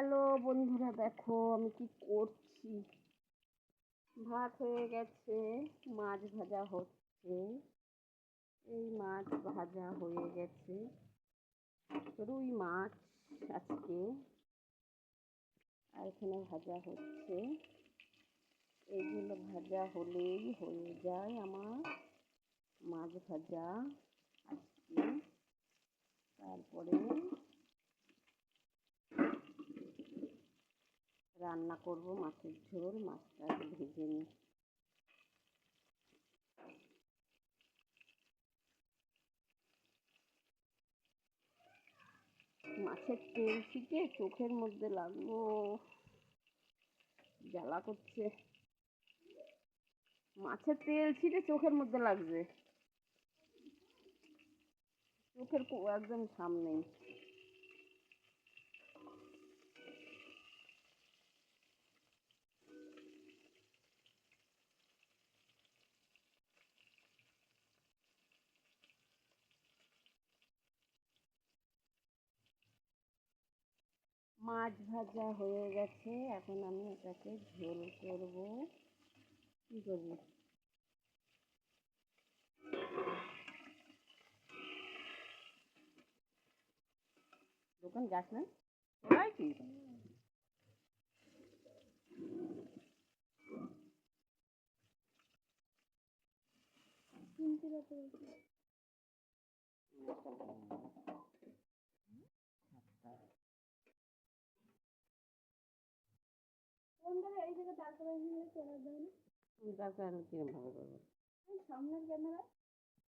Hello বন্ধুরা, দেখো আমি কি করছি। ভাত হয়ে গেছে, মাছ ভাজা হচ্ছে। এই মাছ ভাজা হয়ে গেছে, রুই মাছ আজকে। আর এখানে ভাজা হচ্ছে। এইগুলো ভাজা হলেই হয়ে যায় আমার মাছ ভাজা আজকে। তারপরে রান্না করব মাছের ঝোল। মাছটা ভেজে নিই। মাছের তেল ছিটে চোখের মধ্যে লাগলো, জ্বালা করছে। মাছের তেল ছিটে চোখের মধ্যে লাগছে, চোখের একদম সামনেই। মাছ ভাজা হয়ে গেছে, এখন আমি এটাকে ঝোল করব। কি করবি? দোকান যাস না কি? এই জায়গায় দাঁড় করে চলে যাবে না? দাঁড় করে আমি কিরম ভাবে করবো? সামনের ক্যামেরা